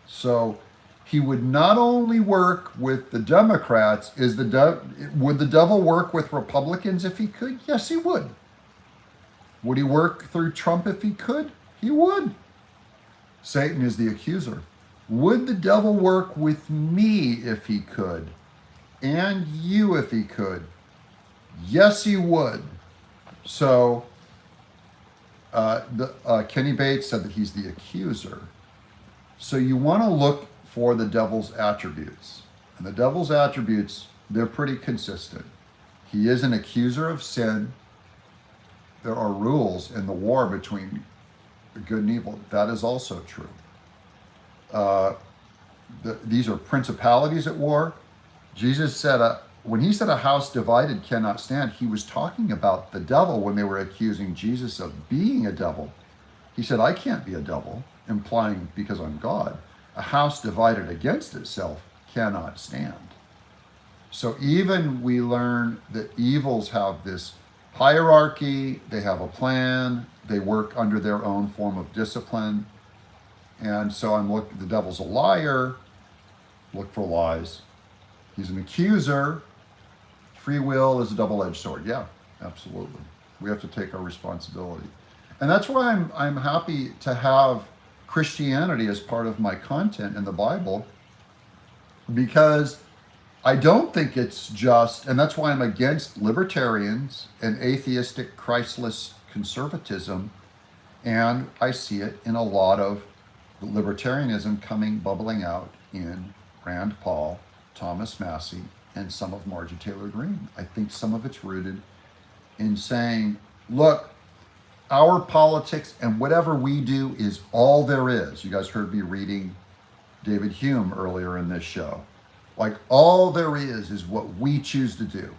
So he would not only work with the Democrats, would the devil work with Republicans if he could? Yes, he would. Would he work through Trump if he could? He would. Satan is the accuser. Would the devil work with me if he could? And you if he could? Yes, he would. So Kenny Bates said that he's the accuser. So you want to look for the devil's attributes. And the devil's attributes, they're pretty consistent. He is an accuser of sin. There are rules in the war between good and evil. That is also true. These are principalities at war. Jesus said, when he said a house divided cannot stand, he was talking about the devil when they were accusing Jesus of being a devil. He said, I can't be a devil, implying because I'm God. A house divided against itself cannot stand. So even we learn that evils have this hierarchy, they have a plan, they work under their own form of discipline. And so the devil's a liar, look for lies. He's an accuser. Free will is a double-edged sword. Yeah, absolutely. We have to take our responsibility. And that's why I'm happy to have Christianity as part of my content in the Bible, because I don't think it's just, and that's why I'm against libertarians and atheistic, Christless conservatism, and I see it in a lot of libertarianism bubbling out in Rand Paul, Thomas Massey, and some of Marjorie Taylor Greene. I think some of it's rooted in saying, look, our politics and whatever we do is all there is. You guys heard me reading David Hume earlier in this show. Like, all there is what we choose to do.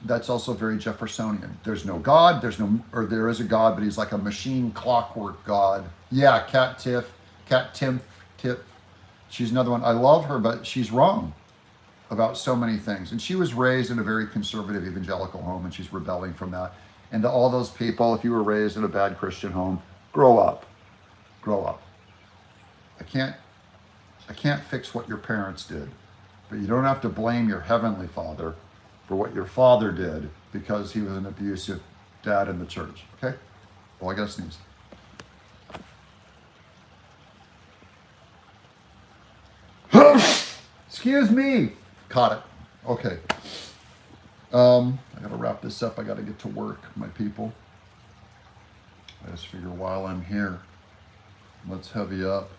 That's also very Jeffersonian. There's no God, there is a God, but he's like a machine clockwork God. Yeah, Cat Tiff. She's another one. I love her, but she's wrong about so many things. And she was raised in a very conservative evangelical home, and she's rebelling from that. And to all those people, if you were raised in a bad Christian home, grow up. Grow up. I can't fix what your parents did, but you don't have to blame your heavenly Father for what your father did because he was an abusive dad in the church. Okay? Well, I gotta sneeze. Excuse me. Caught it. Okay. I gotta wrap this up. I gotta get to work, my people. I just figure while I'm here, let's heavy up.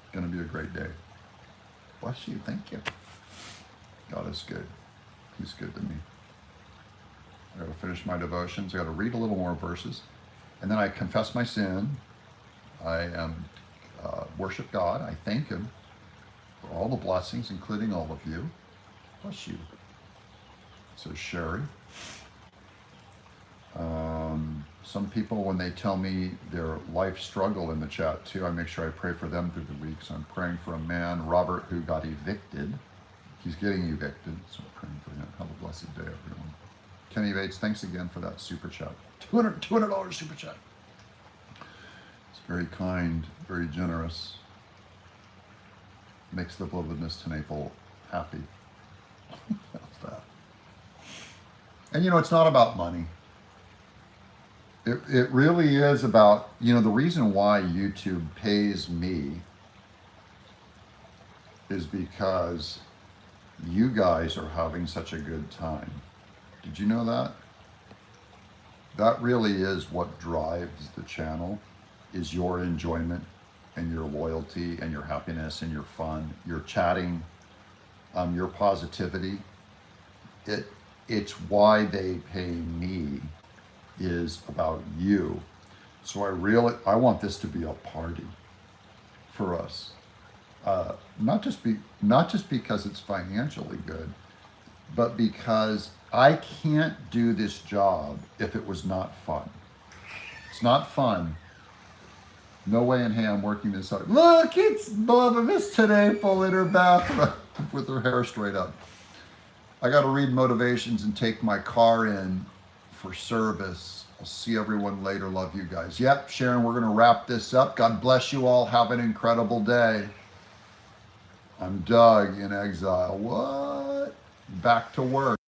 It's gonna be a great day. Bless you. Thank you. God is good. He's good to me. I gotta finish my devotions. I gotta read a little more verses. And then I confess my sin. I worship God. I thank him for all the blessings, including all of you. Bless you. So Sherry. Some people, when they tell me their life struggle in the chat too, I make sure I pray for them through the week. So I'm praying for a man, Robert, who got evicted. He's getting evicted, so I'm praying for him. Have a blessed day, everyone. Kenny Bates, thanks again for that super chat. $200 super chat. It's very kind, very generous. Makes the belovedness to Naples happy. How's that? And it's not about money. It really is about, the reason why YouTube pays me is because you guys are having such a good time. Did you know that? That really is what drives the channel, is your enjoyment and your loyalty and your happiness and your fun, your chatting, your positivity. It's why they pay me, is about you. So I want this to be a party for us. Not just because it's financially good, but because I can't do this job if it was not fun. It's not fun. No way in hell I'm working this hard. Look, it's Beloved Miss today, full in her bath with her hair straight up. I got to read motivations and take my car in for service. I'll see everyone later. Love you guys. Yep, Sharon, we're going to wrap this up. God bless you all. Have an incredible day. I'm Doug in Exile. What? Back to work.